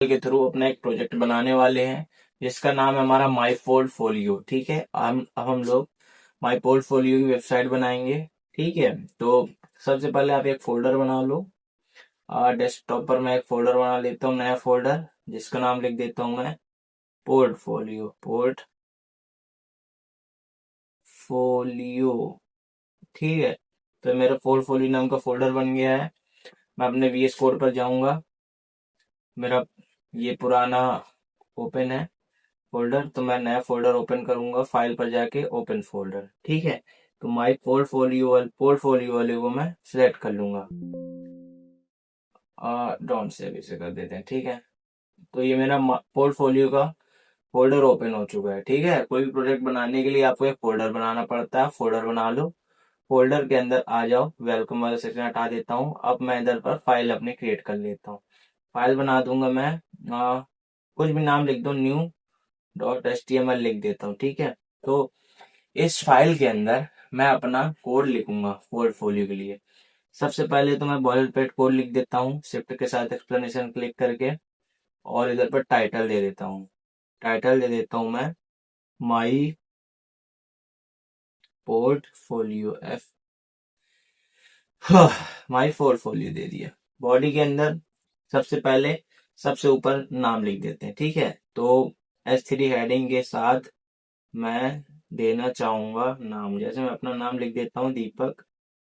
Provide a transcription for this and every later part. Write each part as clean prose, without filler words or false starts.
के थ्रू अपना एक प्रोजेक्ट बनाने वाले हैं जिसका नाम है हमारा माई पोर्टफोलियो। ठीक है, अब हम लोग माई पोर्टफोलियो की वेबसाइट बनाएंगे। ठीक है, तो सबसे पहले आप एक फोल्डर बना लो। डेस्कटॉप पर मैं एक फोल्डर बना लेता हूँ, नया फोल्डर, जिसका नाम लिख देता हूँ मैं पोर्टफोलियो। पोर्टफोलियो, ठीक है। तो मेरा पोर्टफोलियो नाम का फोल्डर बन गया है। मैं अपने VS कोड पर जाऊंगा। मेरा ये पुराना ओपन है फोल्डर, तो मैं नया फोल्डर ओपन करूंगा। फाइल पर जाके ओपन फोल्डर, ठीक है। तो माई पोर्टफोलियो वाले को मैं सिलेक्ट कर लूंगा। डोंट सेव इसे कर देते हैं, ठीक है। तो ये मेरा पोर्टफोलियो का फोल्डर ओपन हो चुका है। ठीक है, कोई भी प्रोजेक्ट बनाने के लिए आपको एक फोल्डर बनाना पड़ता है। फोल्डर बना लो, फोल्डर के अंदर आ जाओ। वेलकम वाला सेक्शन हटा देता हूँ। अब मैं इधर पर फाइल अपनी क्रिएट कर लेता हूँ। फाइल बना दूंगा मैं। कुछ भी नाम लिख दो, new.html लिख देता हूँ, ठीक है। तो इस फाइल के अंदर मैं अपना कोड लिखूंगा पोर्टफोलियो के लिए। सबसे पहले तो मैं बॉयलरपेट कोड लिख देता हूँ, शिफ्ट के साथ एक्सप्लेनेशन क्लिक करके, और इधर पर टाइटल दे देता हूँ। टाइटल दे देता हूँ मैं my portfolio F my portfolio दे दिया। बॉडी के अंदर सबसे पहले सबसे ऊपर नाम लिख देते हैं, ठीक है। तो S3 हेडिंग के साथ मैं देना चाहूंगा नाम, जैसे मैं अपना नाम लिख देता हूँ दीपक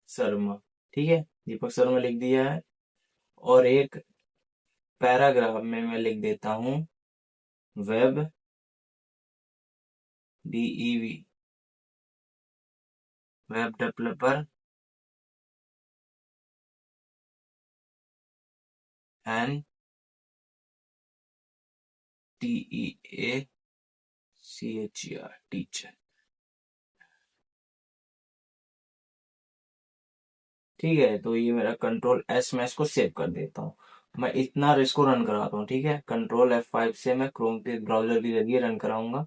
शर्मा, ठीक है। दीपक शर्मा लिख दिया है। और एक पैराग्राफ में मैं लिख देता हूँ web DEV, web developer and TEACHER, teacher, ठीक है। तो ये मेरा Ctrl+S, मैं इसको सेव कर देता हूँ। मैं इतना इसको रन कराता हूँ, ठीक है। Ctrl+F5 से मैं क्रोम के ब्राउजर के जरिए रन कराऊंगा।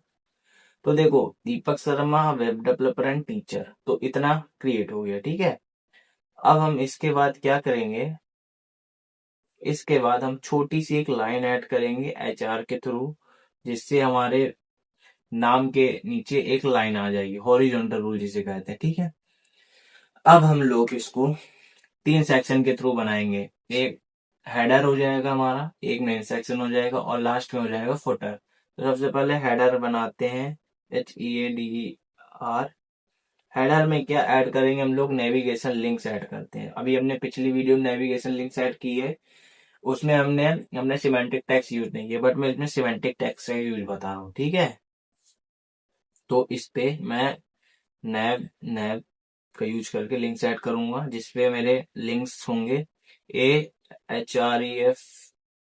तो देखो, Deepak Sharma web developer and teacher, तो इतना क्रिएट हो गया, ठीक है। अब हम इसके बाद क्या करेंगे, इसके बाद हम छोटी सी एक लाइन ऐड करेंगे HR के थ्रू, जिससे हमारे नाम के नीचे एक लाइन आ जाएगी, हॉरिजॉन्टल रूल जिसे कहते हैं, ठीक है। अब हम लोग इसको 3 सेक्शन के थ्रू बनाएंगे। एक हेडर हो जाएगा हमारा, एक मेन सेक्शन हो जाएगा, और लास्ट में हो जाएगा फुटर। तो सबसे पहले हेडर बनाते हैं, HEADER। हेडर में क्या ऐड करेंगे हम लोग, नेविगेशन लिंक्स ऐड करते हैं। अभी हमने पिछली वीडियो में नेविगेशन लिंक्स ऐड की है, उसमें हमने हमने सिमेंटिक टैग्स यूज नहीं किया, बट मैं इसमें सिमेंटिक टैग्स का यूज बता रहा हूँ, ठीक है। तो इस पे मैं नैव नैव का यूज करके लिंक्स ऐड करूंगा, जिसपे मेरे लिंक्स होंगे AHREF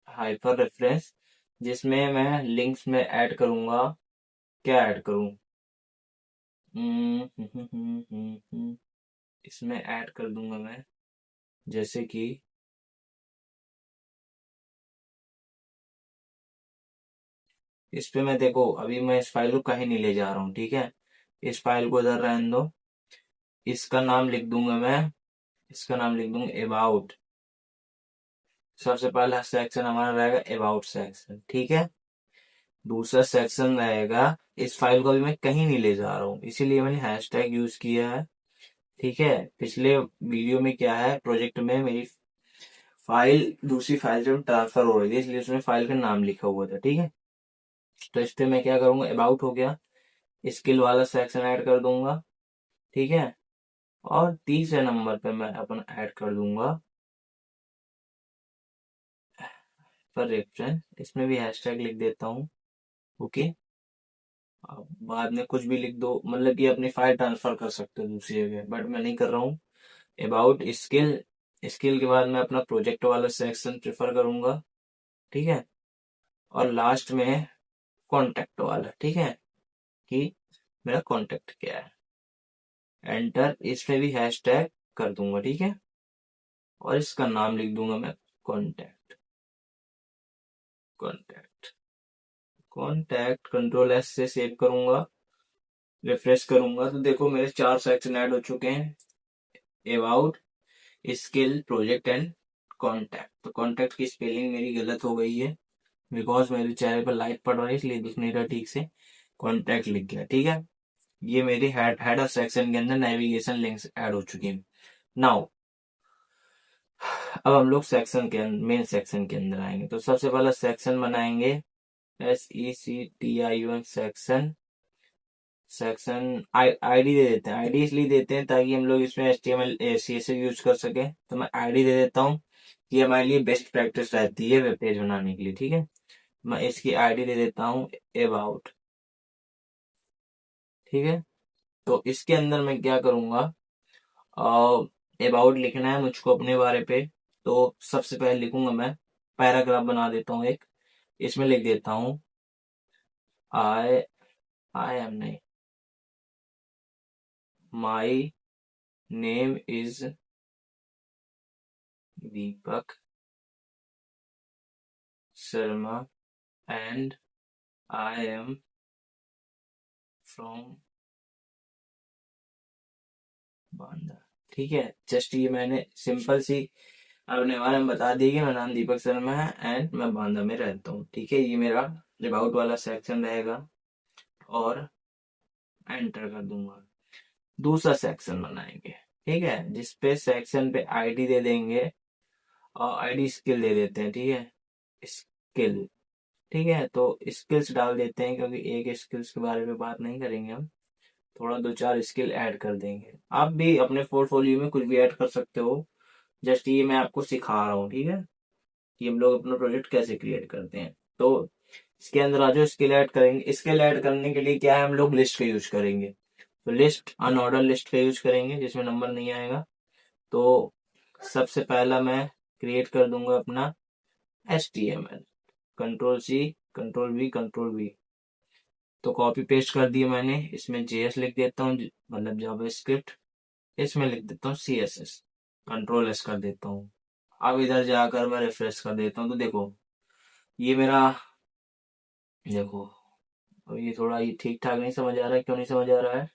हाइपर रेफरेंस, जिसमें मैं लिंक्स में ऐड करूंगा। क्या ऐड करूं, इसमें ऐड कर दूंगा मैं, जैसे कि इस पे मैं, देखो अभी मैं इस फाइल को कहीं नहीं ले जा रहा हूँ, ठीक है। इस फाइल को इधर रहने दो। इसका नाम लिख दूंगा मैं, इसका नाम लिख दूंगा अबाउट। सबसे पहला सेक्शन हमारा रहेगा अबाउट सेक्शन, ठीक है। दूसरा सेक्शन रहेगा, इस फाइल को अभी मैं कहीं नहीं ले जा रहा हूँ, इसीलिए मैंने हैशटैग यूज किया है, ठीक है। पिछले वीडियो में क्या है, प्रोजेक्ट में मेरी फाइल दूसरी फाइल से ट्रांसफर हो रही थी, इसलिए उसमें फाइल का नाम लिखा हुआ था, ठीक है। तो इस पे मैं क्या करूंगा, अबाउट हो गया, स्किल वाला सेक्शन ऐड कर दूंगा, ठीक है। और तीसरे नंबर पे मैं अपना ऐड कर दूंगा पर रेफरेंस, इसमें भी हैशटैग लिख देता हूँ, ओके। आप बाद में कुछ भी लिख दो, मतलब कि अपनी फाइल ट्रांसफर कर सकते हो दूसरी जगह, बट मैं नहीं कर रहा हूँ। अबाउट स्किल, स्किल के बाद मैं अपना प्रोजेक्ट वाला सेक्शन प्रेफर करूंगा, ठीक है। और लास्ट में कॉन्टेक्ट वाला, ठीक है, कि मेरा कॉन्टेक्ट क्या है। एंटर, इसमें भी हैशटैग कर दूंगा, ठीक है। और इसका नाम लिख दूंगा मैं कॉन्टेक्ट। कॉन्टेक्ट कॉन्टेक्ट Ctrl+S से सेव करूंगा, रिफ्रेश करूंगा, तो देखो मेरे 4 सेक्शन ऐड हो चुके हैं, about, skill, project and contact. तो कॉन्टैक्ट की स्पेलिंग मेरी गलत हो गई है, बिकॉज मेरे चेहरे पर लाइट पड़ रही है इसलिए दिख नहीं रहा ठीक से, कॉन्टैक्ट लिख गया। ठीक है, ये मेरी हेडर सेक्शन के अंदर नेविगेशन लिंक्स ऐड हो चुकी हैं। नाउ अब हम लोग सेक्शन के मेन सेक्शन के अंदर आएंगे। तो सबसे पहला सेक्शन बनाएंगे SECTION सेक्शन। सेक्शन आईडी दे देते हैं। आईडी इसलिए देते हैं ताकि हम लोग इसमें HTML CSS यूज कर सके। तो मैं आईडी दे देता हूँ, ये हमारे लिए बेस्ट प्रैक्टिस रहती है वेब पेज बनाने के लिए। ठीक है, मैं इसकी आईडी दे देता हूँ अबाउट। ठीक है, तो इसके अंदर मैं क्या करूंगा, अबाउट लिखना है मुझको अपने बारे पे। तो सबसे पहले लिखूंगा मैं, पैराग्राफ बना देता हूँ एक, इसमें लिख देता हूँ आई आई एम नहीं, my name is Deepak Sharma and I am from Banda. ठीक है, जस्ट ये मैंने सिंपल सी अपने बारे में बता दी कि मेरा नाम दीपक शर्मा है एंड मैं बांदा में रहता हूँ। ठीक है, ये मेरा अबाउट वाला सेक्शन रहेगा और एंटर कर दूंगा। दूसरा सेक्शन बनाएंगे, ठीक है, जिसपे सेक्शन पे आईडी दे देंगे और आईडी स्किल दे देते हैं। ठीक है, स्किल। ठीक है, तो स्किल्स डाल देते हैं क्योंकि एक स्किल्स के बारे में बात नहीं करेंगे हम, थोड़ा दो चार स्किल ऐड कर देंगे। आप भी अपने पोर्टफोलियो में कुछ भी ऐड कर सकते हो, जस्ट ये मैं आपको सिखा रहा हूँ। ठीक है, कि हम लोग अपना प्रोजेक्ट कैसे क्रिएट करते हैं। तो इसके अंदर आज स्किल ऐड करेंगे। स्किल ऐड करने के लिए क्या है, हम लोग लिस्ट का यूज करेंगे। तो लिस्ट अनऑर्डर लिस्ट का यूज करेंगे जिसमें नंबर नहीं आएगा। तो सबसे पहला मैं क्रिएट कर दूंगा अपना HTML, control C control V। तो कॉपी पेस्ट कर दिया मैंने, इसमें JS लिख देता हूँ, मतलब जावास्क्रिप्ट। इसमें लिख देता हूँ CSS, कंट्रोल S कर देता हूँ। अब इधर जाकर मैं रिफ्रेश कर देता हूँ तो देखो ये मेरा, देखो अब ये थोड़ा ये ठीक ठाक नहीं समझ आ रहा है। क्यों नहीं समझ आ रहा है,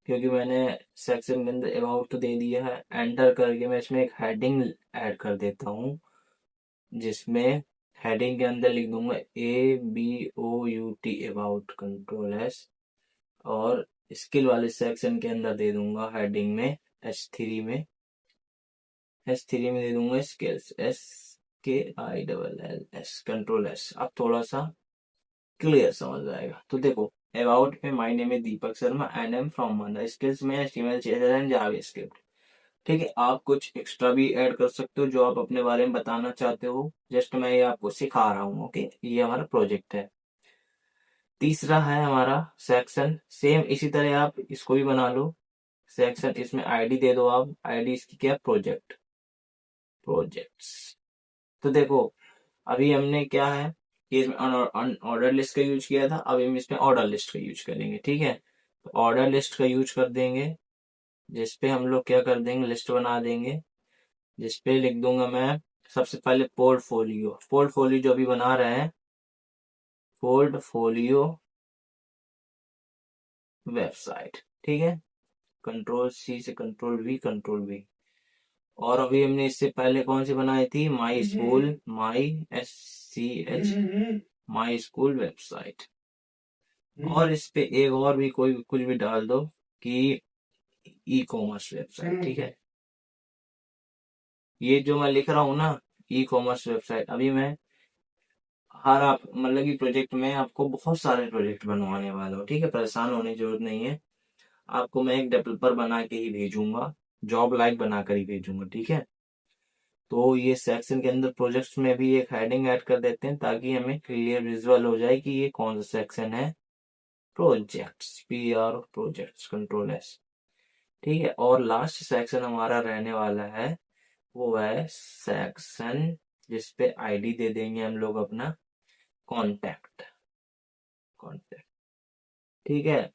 क्योंकि मैंने सेक्शन के अंदर अबाउट तो दे दिया है। एंटर करके मैं इसमें एक हेडिंग ऐड कर देता हूँ, जिसमें हेडिंग के अंदर लिख दूंगा ABOUT अबाउट कंट्रोल S। और स्किल वाले सेक्शन के अंदर दे दूंगा हेडिंग में एस थ्री में दे दूंगा स्किल्स SKILLS कंट्रोल S। अब थोड़ा सा क्लियर समझ आएगा। तो देखो अबाउट में my name is Deepak Sharma and am from Manda. Skills में HTML CSS एंड जावास्क्रिप्ट। ठीक है, आप कुछ एक्स्ट्रा भी ऐड कर सकते हो जो आप अपने बारे में बताना चाहते हो। जस्ट मैं ये आपको सिखा रहा हूँ। ओके, ये हमारा प्रोजेक्ट है। तीसरा है हमारा सेक्शन, सेम इसी तरह आप इसको भी बना लो सेक्शन। इसमें आईडी दे दो आप, आईडी इसकी क्या, प्रोजेक्ट्स। तो देखो अभी हमने क्या है कि इसमें ऑर्डर लिस्ट का यूज किया था, अभी हम इसमें ऑर्डर लिस्ट का यूज करेंगे। ठीक है, तो ऑर्डर लिस्ट का यूज कर देंगे, जिसपे हम लोग क्या कर देंगे, लिस्ट बना देंगे, जिसपे लिख दूंगा मैं सबसे पहले पोर्टफोलियो जो अभी बना रहे हैं, पोर्टफोलियो वेबसाइट। ठीक है, कंट्रोल C से कंट्रोल V। और अभी हमने इससे पहले कौन सी बनाई थी, my school, my school website. और इस पे एक और भी कोई कुछ भी डाल दो कि E-कॉमर्स वेबसाइट। ठीक है, ये जो मैं लिख रहा हूँ ना, E-कॉमर्स वेबसाइट, अभी मैं हर आप मतलब कि प्रोजेक्ट में आपको बहुत सारे प्रोजेक्ट बनवाने वाला हूँ। ठीक है, परेशान होने की जरूरत नहीं है। आपको मैं एक डेवलपर बना के ही भेजूंगा, जॉब लाइक बनाकर ही भेजूंगा। ठीक है, तो ये सेक्शन के अंदर प्रोजेक्ट्स में भी एक हेडिंग ऐड कर देते हैं ताकि हमें क्लियर विजुअल हो जाए कि ये कौन सा सेक्शन है। Projects control S। ठीक है, और लास्ट सेक्शन हमारा रहने वाला है, वो है सेक्शन जिसपे आईडी दे देंगे हम लोग अपना कॉन्टैक्ट। ठीक है,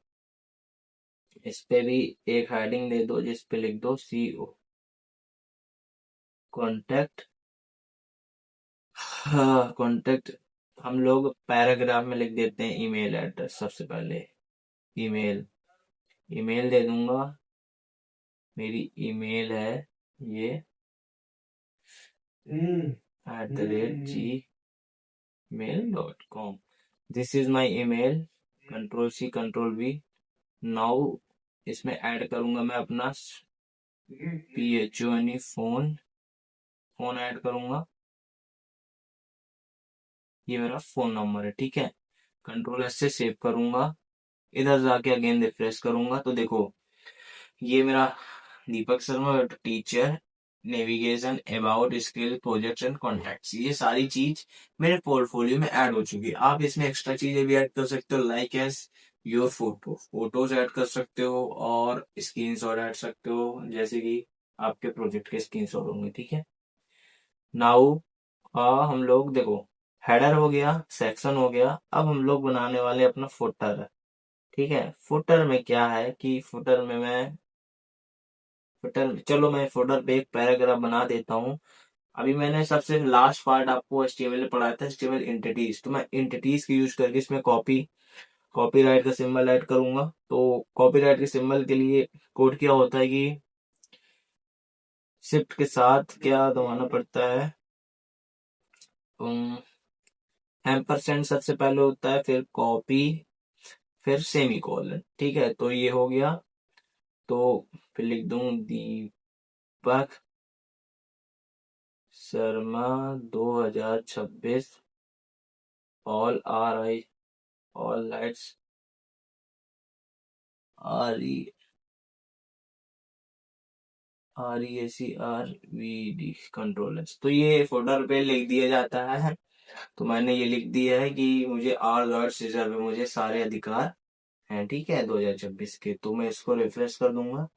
इस पे भी एक हेडिंग दे दो जिसपे लिख दो CO कॉन्टैक्ट। हाँ, कॉन्टैक्ट हम लोग पैराग्राफ में लिख देते हैं ईमेल एड्रेस। सबसे पहले ईमेल ईमेल दे दूंगा, मेरी ईमेल है ये @G mail.com. This is my email, Ctrl+C Ctrl+V। Now इसमें ऐड करूंगा मैं अपना PHONE फोन ऐड करूंगा। ये मेरा फोन नंबर है, ठीक है। Ctrl+S से सेव करूंगा। इधर जाके अगेन रिफ्रेश करूंगा तो देखो ये मेरा Deepak Sharma teacher, navigation, about, skill, projects and contacts, ये सारी चीज मेरे पोर्टफोलियो में ऐड हो चुकी है। आप इसमें एक्स्ट्रा चीजें भी ऐड कर सकते हो, like S your photos add कर सकते हो और स्क्रीनशॉट ऐड सकते हो, जैसे कि आपके प्रोजेक्ट के स्क्रीनशॉट होंगे, ठीक है। नाउ हम लोग देखो हेडर हो गया, सेक्शन हो गया, अब हम लोग बनाने वाले अपना फुटर, ठीक है। फुटर में क्या है कि फुटर में मैं फुटर चलो मैं फुटर पे एक पैराग्राफ बना देता हूँ। अभी मैंने सबसे लास्ट पार्ट आपको HTML में पढ़ाया था, HTML एंटिटीज, तो मैं एंटिटीज की यूज करके इसमें कॉपीराइट का सिंबल ऐड करूंगा। तो कॉपीराइट के सिंबल के लिए कोड क्या होता है कि शिफ्ट के साथ क्या दबाना पड़ता है, एम्परसेंड सबसे पहले होता है, फिर कॉपी, फिर सेमी कॉलन, ठीक है। तो ये हो गया, तो फिर लिख दूं Deepak Sharma 2026 all R I all lights R E REACRVD controllers, तो ये फोल्डर पे लिख दिया जाता है। तो मैंने ये लिख दिया है कि मुझे आर राइट्स रिजर्व है, मुझे सारे अधिकार हैं, ठीक है, 2026 के। तो मैं इसको रिफ्रेश कर दूंगा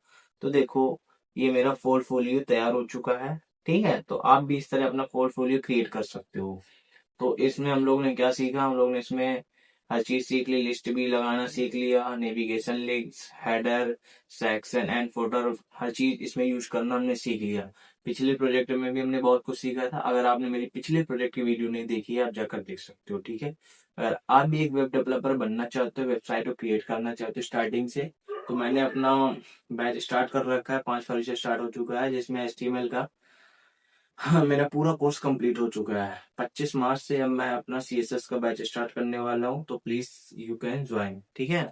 तो देखो ये मेरा पोर्टफोलियो तैयार हो चुका है, ठीक है। तो आप भी इस तरह अपना पोर्टफोलियो क्रिएट कर सकते हो। तो इसमें हम लोग ने क्या सीखा, हम लोग ने इसमें हर चीज सीख ली, लिस्ट भी लगाना सीख लिया, navigation links, header, section and footer, हर चीज इसमें यूज करना हमने सीख लिया। पिछले प्रोजेक्ट में भी हमने बहुत कुछ सीखा था। अगर आपने मेरी पिछले प्रोजेक्ट की वीडियो नहीं देखी है, आप जाकर देख सकते हो, ठीक है। अगर आप भी एक वेब डेवलपर बनना चाहते हो, वेबसाइट को क्रिएट करना चाहते हो स्टार्टिंग से, तो मैंने अपना बैच स्टार्ट कर रखा है, 5 फरवरी से स्टार्ट हो चुका है, जिसमें HTML का हाँ मेरा पूरा कोर्स कंप्लीट हो चुका है। 25 मार्च से अब मैं अपना CSS का बैच स्टार्ट करने वाला हूँ, तो प्लीज यू कैन ज्वाइन, ठीक है।